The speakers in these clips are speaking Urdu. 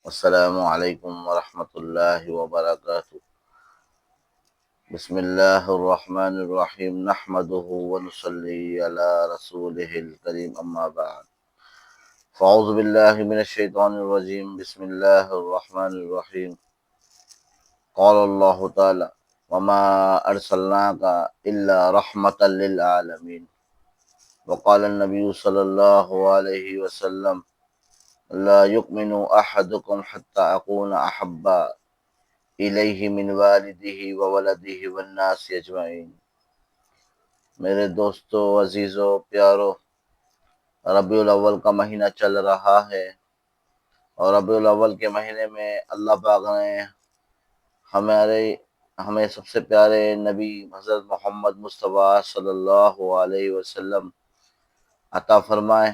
السلام علیکم ورحمۃ اللہ وبرکاتہ۔ بسم اللہ الرحمن الرحیم، نحمدہ ونصلی علی رسولہ الکریم، اما بعد فاعوذ باللہ من الشیطان الرجیم، بسم اللہ الرحمن الرحیم۔ قال اللہ تعالی وما ارسلناک الا رحمۃ للعالمین، وقال النبی صلی اللہ علیہ وسلم لا یؤمن احدکم حتی اکون احب الیہ من والدہ وولدہ والناس اجمعین۔ میرے دوستو، عزیزو، پیارو، ربیع الاول کا مہینہ چل رہا ہے، اور ربیع الاول کے مہینے میں اللہ پاک نے ہمیں سب سے پیارے نبی حضرت محمد مصطفیٰ صلی اللہ علیہ وسلم عطا فرمائے۔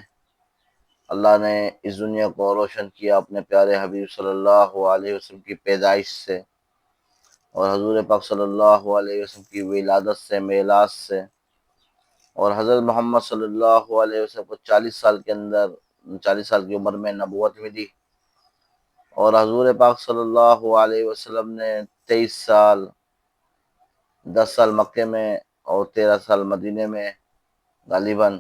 اللہ نے اس دنیا کو روشن کیا اپنے پیارے حبیب صلی اللہ علیہ وسلم کی پیدائش سے، اور حضور پاک صلی اللہ علیہ وسلم کی ولادت سے، میلاد سے، اور حضرت محمد صلی اللہ علیہ وسلم کو 40 سال کے اندر 40 سال کی عمر میں نبوت ملی، اور حضور پاک صلی اللہ علیہ وسلم نے 23 سال 10 سال مکے میں اور 13 سال مدینے میں، غالباً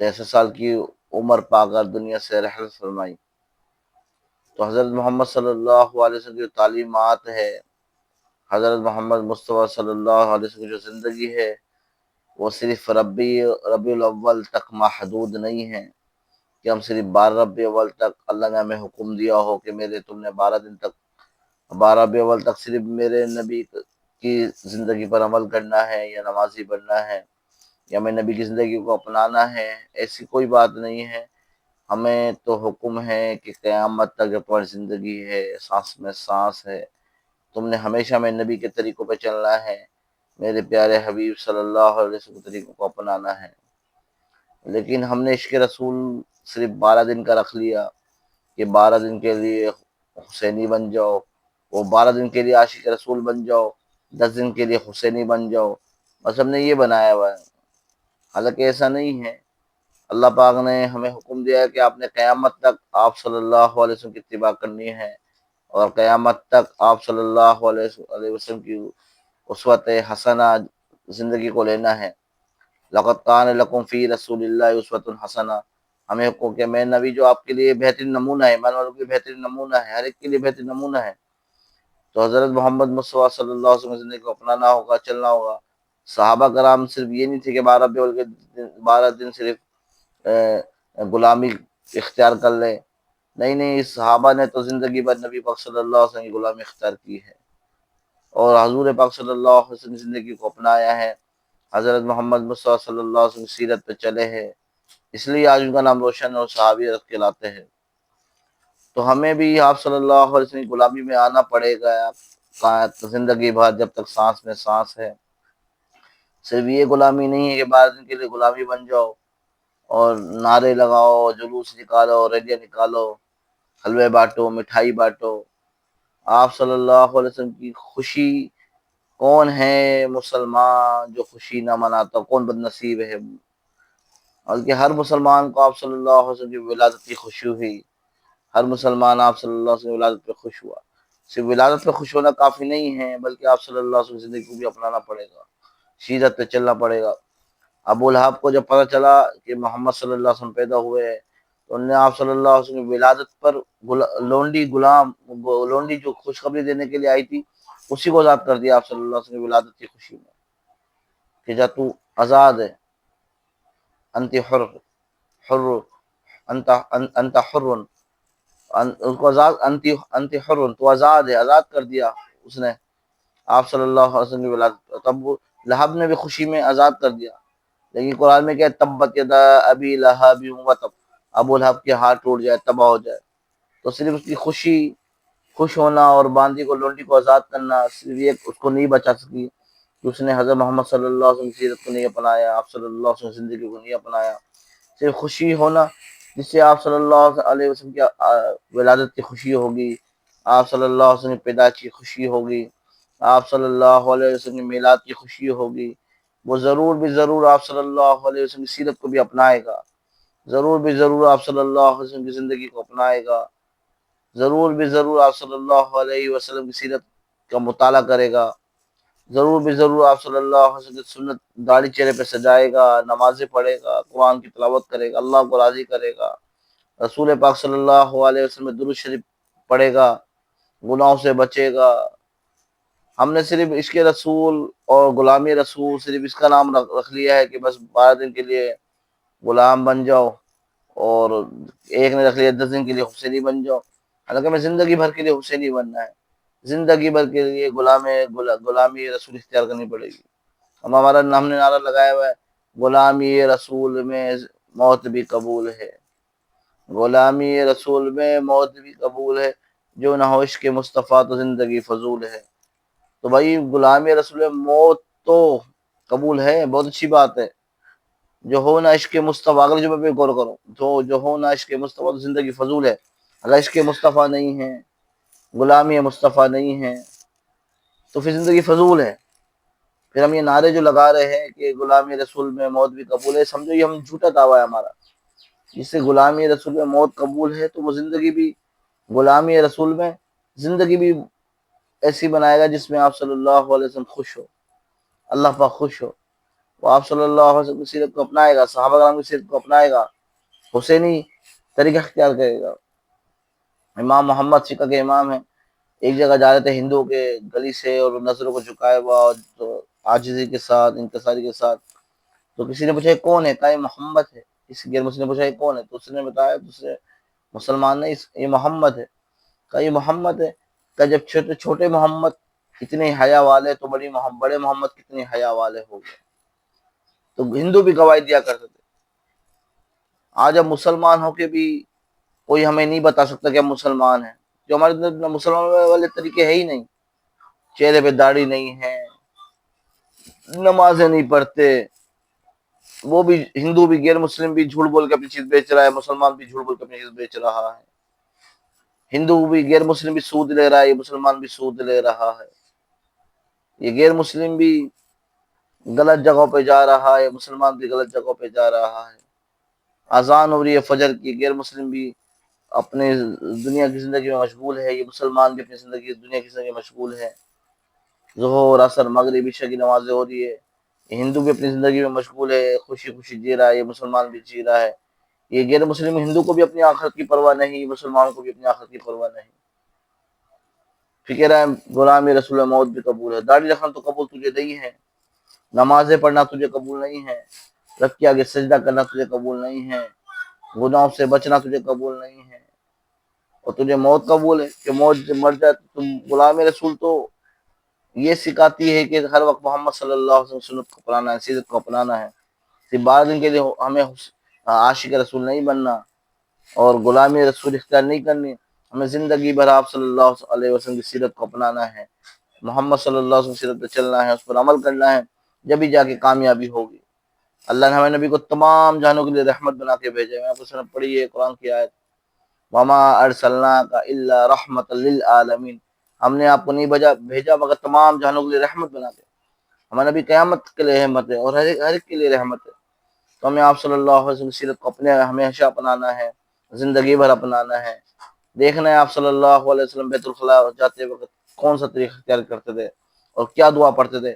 63 سال کی عمر پا کر دنیا سے رحلت فرمائی۔ تو حضرت محمد صلی اللہ علیہ وسلم کی تعلیمات ہے، حضرت محمد مصطفیٰ صلی اللہ علیہ وسلم کی جو زندگی ہے، وہ صرف ربیع الاول تک محدود نہیں ہے کہ ہم صرف 12 ربیع الاول تک اللہ نے ہمیں حکم دیا ہو کہ تم نے 12 ربیع الاول تک صرف میرے نبی کی زندگی پر عمل کرنا ہے، یا نمازی بننا ہے، یا میں نبی کی زندگی کو اپنانا ہے۔ ایسی کوئی بات نہیں ہے، ہمیں تو حکم ہے کہ قیامت تک جب تمہاری زندگی ہے، سانس میں سانس ہے، تم نے ہمیشہ میرے نبی کے طریقوں پہ چلنا ہے، میرے پیارے حبیب صلی اللہ علیہ وسلم کے طریقوں کو اپنانا ہے۔ لیکن ہم نے عشق رسول صرف 12 دن کا رکھ لیا کہ 12 دن کے لیے حسینی بن جاؤ، وہ 12 دن کے لیے عاشق رسول بن جاؤ، 10 دن کے لیے حسینی بن جاؤ، بس ہم نے یہ بنایا ہوا ہے۔ حالانکہ ایسا نہیں ہے، اللہ پاک نے ہمیں حکم دیا ہے کہ آپ نے قیامت تک آپ صلی اللہ علیہ وسلم کی اتباع کرنی ہے، اور قیامت تک آپ صلی اللہ علیہ وسلم کی اسوۃ حسنہ زندگی کو لینا ہے۔ لقد کان لکم فی رسول اللہ اسوۃ حسنہ، ہمیں حکم کہ میں نبی جو آپ کے لیے بہترین نمونہ ہے، ایمان والوں کے لیے بہترین نمونہ ہے، ہر ایک کے لیے بہترین نمونہ ہے۔ تو حضرت محمد مصطفیٰ صلی اللہ علیہ وسلم کی زندگی کو اپنانا ہوگا، چلنا ہوگا۔ صحابہ کرام صرف یہ نہیں تھے کہ 12 دن صرف غلامی اختیار کر لے، نہیں، صحابہ نے تو زندگی بھر نبی پاک صلی اللہ علیہ وسلم کی غلامی اختیار کی ہے، اور حضور پاک صلی اللہ علیہ وسلم کی زندگی کو اپنایا ہے، حضرت محمد مصطفیٰ صلی اللہ علیہ وسلم کی سیرت پہ چلے ہیں، اس لیے آج ان کا نام روشن اور صحابی رکھ کے لاتے ہیں۔ تو ہمیں بھی آپ صلی اللہ علیہ وسلم کی غلامی میں آنا پڑے گا زندگی بھر، جب تک سانس میں سانس ہے۔ صرف یہ غلامی نہیں ہے کہ 12 دن کے لیے غلامی بن جاؤ اور نعرے لگاؤ، جلوس نکالو، ریلیاں نکالو، حلوے بانٹو، مٹھائی بانٹو۔ آپ صلی اللہ علیہ وسلم کی خوشی، کون ہے مسلمان جو خوشی نہ مناتا، کون بد نصیب ہے؟ بلکہ ہر مسلمان کو آپ صلی اللہ علیہ وسلم کی ولادت کی خوشی ہوئی، ہر مسلمان آپ صلی اللہ علیہ وسلم کی ولادت پہ خوش ہوا۔ صرف ولادت پہ خوش ہونا کافی نہیں ہے، بلکہ آپ صلی اللہ علیہ وسلم کی زندگی کو بھی اپنانا پڑے گا، سیرت پہ چلنا پڑے گا۔ ابو لہب کو جب پتہ چلا کہ محمد صلی اللہ علیہ وسلم پیدا ہوئے ہیں، تو انہوں نے آپ صلی اللہ علیہ وسلم کی ولادت پر لونڈی جو خوشخبری دینے کے لیے آئی تھی، اسی کو آزاد کر دیا آپ صلی اللہ علیہ وسلم کی ولادت کی خوشی میں، کہ جا تو آزاد ہے، انت حر، حر، انت حر، اس کو آزاد، انت حر، تو آزاد ہے، آزاد کر دیا اس نے آپ صلی اللہ علیہ وسلم کی ولادت۔ تب لہب نے بھی خوشی میں آزاد کر دیا، لیکن قرآن میں کیا، تبت یدا ابی لہب وتب، ابو لہب کے ہاتھ ٹوٹ جائے، تباہ ہو جائے۔ تو صرف اس کی خوشی، خوش ہونا اور باندی کو، لونڈی کو آزاد کرنا، صرف یہ اس کو نہیں بچا سکی کہ اس نے حضرت محمد صلی اللہ علیہ وسلم کی سیرت کو نہیں اپنایا، آپ صلی اللہ علیہ وسلم کی زندگی کو نہیں اپنایا۔ صرف خوشی ہونا جس سے آپ صلی اللہ علیہ وسلم کی ولادت کی خوشی ہوگی، آپ صلی اللہ علیہ وسلم کی پیدائش کی خوشی ہوگی، آپ صلی اللہ علیہ وسلم کی میلاد کی خوشی ہوگی، وہ ضرور بھی ضرور آپ صلی اللہ علیہ وسلم کی سیرت کو بھی اپنائے گا، ضرور بھی ضرور آپ صلی اللہ علیہ وسلم کی زندگی کو اپنائے گا، ضرور بھی ضرور آپ صلی اللہ علیہ وسلم کی سیرت کا مطالعہ کرے گا، ضرور بھی ضرور آپ صلی اللہ علیہ وسلم کی سنت داڑھی چہرے پہ سجائے گا، نمازیں پڑھے گا، قرآن کی تلاوت کرے گا، اللہ کو راضی کرے گا، رسول پاک صلی اللہ علیہ وسلم درود شریف پڑھے گا، گناہوں سے بچے گا۔ ہم نے صرف عشق رسول اور غلامی رسول صرف اس کا نام رکھ لیا ہے کہ بس 12 دن کے لیے غلام بن جاؤ، اور ایک نے رکھ لیا 10 دن کے لیے حسینی بن جاؤ، حالانکہ میں زندگی بھر کے لیے حسینی بننا ہے، زندگی بھر کے لیے غلامی رسول اختیار کرنی پڑے گی۔ ہم نے نعرہ لگایا ہوا ہے، غلامی رسول میں موت بھی قبول ہے، غلامی رسول میں موت بھی قبول ہے، جو نہ ہو عشق مصطفیٰ تو زندگی فضول ہے۔ تو بھائی غلامی رسول میں موت تو قبول ہے، بہت اچھی بات ہے، جو ہو نہ عشق مصطفیٰ، اگر جو میں غور کروں جو ہو نہ عشق مصطفیٰ تو زندگی فضول ہے۔ اگر عشق مصطفیٰ نہیں ہے، غلامی مصطفیٰ نہیں ہے، تو پھر زندگی فضول ہے۔ پھر ہم یہ نعرے جو لگا رہے ہیں کہ غلامی رسول میں موت بھی قبول ہے، سمجھو یہ ہم جھوٹا دعویٰ ہے ہمارا۔ جس سے غلامی رسول میں موت قبول ہے تو وہ زندگی بھی غلامی رسول میں زندگی بھی ایسی بنائے گا جس میں آپ صلی اللہ علیہ وسلم خوش ہو، اللہ پاک خوش ہو، وہ آپ صلی اللہ علیہ وسلم کی سیرت کو اپنائے گا، صحابہ کرام کی سیرت کو اپنائے گا، حسینی طریقہ اختیار کرے گا۔ امام محمد فقہ کے امام ہیں، ایک جگہ جا رہے تھے ہندوؤں کے گلی سے، اور نظروں کو جھکائے ہوا تو عاجزی کے ساتھ، انکساری کے ساتھ، تو کسی نے پوچھا یہ کون ہے؟ کہا یہ محمد ہے۔ کسی غیر مسلم نے پوچھا یہ کون ہے؟ تو اس نے بتایا، دوسرے مسلمان نے، یہ محمد ہے۔ کہا یہ محمد ہے؟ کہا جب چھوٹے محمد اتنے حیا والے تو بڑے محمد کتنے حیا والے ہو گئے۔ تو ہندو بھی گواہی دیا کرتے تھے۔ آج اب مسلمان ہو کے بھی کوئی ہمیں نہیں بتا سکتا کہ ہم مسلمان ہیں، جو ہمارے اندر مسلمان والے طریقے ہے ہی نہیں، چہرے پہ داڑھی نہیں ہے، نمازیں نہیں پڑھتے، وہ بھی ہندو بھی غیر مسلم بھی جھوٹ بول کے اپنی چیز بیچ رہا ہے، مسلمان بھی جھوٹ بول کے اپنی چیز بیچ رہا ہے، ہندو بھی غیر مسلم بھی سود لے رہا ہے، یہ مسلمان بھی سود لے رہا ہے، یہ غیر مسلم بھی غلط جگہوں پہ جا رہا ہے، مسلمان بھی غلط جگہوں پہ جا رہا ہے، اذان ہو رہی ہے فجر کی، غیر مسلم بھی اپنے دنیا کی زندگی میں مشغول ہے، یہ مسلمان بھی اپنی زندگی دنیا کی زندگی میں مشغول ہے، ظہر اثر مغرب عشاء کی نمازیں ہو رہی ہے، یہ ہندو بھی اپنی زندگی میں مشغول ہے، خوشی خوشی جی رہا ہے، یہ مسلمان بھی جی رہا ہے، یہ غیر مسلم ہندو کو بھی اپنی آخرت کی پرواہ نہیں، مسلمانوں کو بھی اپنی آخرت کی پرواہ نہیں۔ پھر کہہ رہا ہے غلامی رسول موت بھی قبول ہے، داڑھی رکھنا تو قبول تجھے نہیں ہے، نمازیں پڑھنا تجھے قبول نہیں ہے، رب کے آگے سجدہ کرنا تجھے قبول نہیں ہے، گناہوں سے بچنا تجھے قبول نہیں ہے، اور تجھے موت قبول ہے کہ موت جب مر جائے تو تم غلام رسول تو یہ سکھاتی ہے کہ ہر وقت محمد صلی اللہ علیہ وسلم سنت کو اپنانا ہے، سیرت کو اپنانا ہے، صرف 12 دن کے لیے ہمیں عاشق رسول نہیں بننا اور غلامی رسول اختیار نہیں کرنی، ہمیں زندگی بھر آپ صلی اللہ علیہ وسلم کی سیرت کو اپنانا ہے، محمد صلی اللہ علیہ وسلم کی سیرت پہ چلنا ہے، اس پر عمل کرنا ہے، جبھی جا کے کامیابی ہوگی۔ اللہ نے ہمیں نبی کو تمام جہانوں کے لیے رحمت بنا کے بھیجا ہے۔ آپ کو پڑھی ہے قرآن کی آیت، وما ارسلناک الا رحمۃ للعالمین، ہم نے آپ کو نہیں بھیجا مگر تمام جہانوں کے لیے رحمت بنا کے۔ ہمارا نبی قیامت کے لیے رحمت ہے اور ہر ایک کے لیے رحمت ہے، تو ہمیں آپ صلی اللہ علیہ وسلم کی سیرت کو اپنے ہمیشہ اپنانا ہے، زندگی بھر اپنانا ہے۔ دیکھنا ہے آپ صلی اللہ علیہ وسلم بیت الخلاء جاتے وقت کون سا طریقہ اختیار کرتے تھے اور کیا دعا پڑھتے تھے،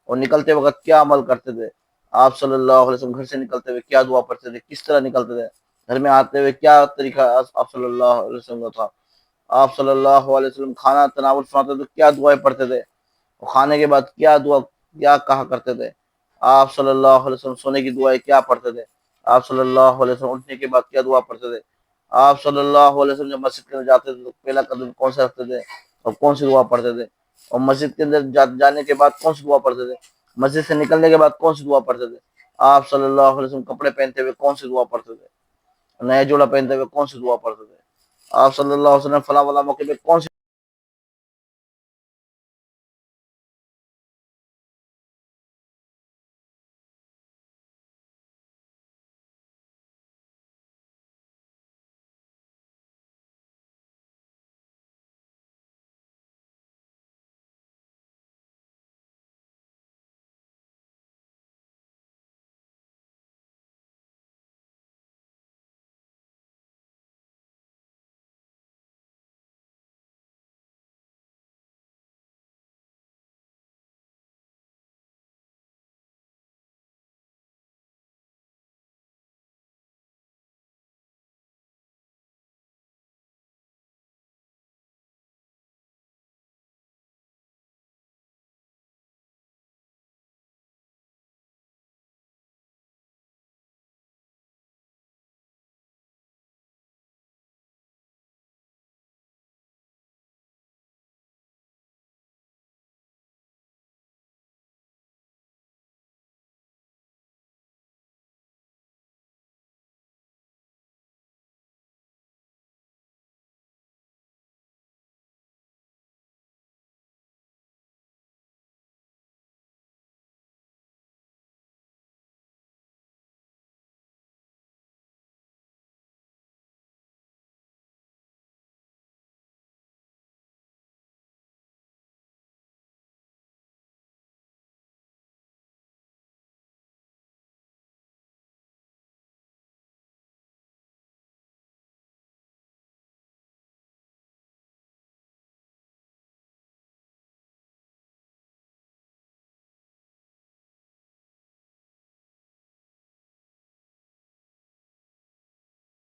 اور نکلتے وقت کیا عمل کرتے تھے۔ آپ صلی اللہ علیہ وسلم گھر سے نکلتے ہوئے کیا دعا پڑھتے تھے، کس طرح نکلتے تھے، گھر میں آتے ہوئے کیا طریقہ آپ صلی اللہ علیہ وسلم کا تھا، آپ صلی اللہ علیہ وسلم کھانا تناول فرماتے تھے کیا دعائیں پڑھتے تھے، اور کھانے کے بعد کیا دعا کیا کہا کرتے تھے، آپ صلی اللہ علیہ وسلم سونے کی دعائیں کیا پڑھتے تھے، آپ صلی اللہ علیہ وسلم اٹھنے کے بعد کیا دعا پڑھتے تھے، آپ صلی اللہ علیہ وسلم جب مسجد کے اندر جاتے تھے تو پہلا قدم کون سا رکھتے تھے اور کون سی دعا پڑھتے تھے، اور مسجد کے اندر جانے کے بعد کون سی دعا پڑھتے تھے، مسجد سے نکلنے کے بعد کون سی دعا پڑھتے تھے، آپ صلی اللہ علیہ وسلم کپڑے پہنتے ہوئے کون سی دعا پڑھتے تھے، نیا جوڑا پہنتے ہوئے کون سی دعا پڑھتے تھے، آپ صلی اللہ علیہ وسلم فلاں موقع پہ کون سی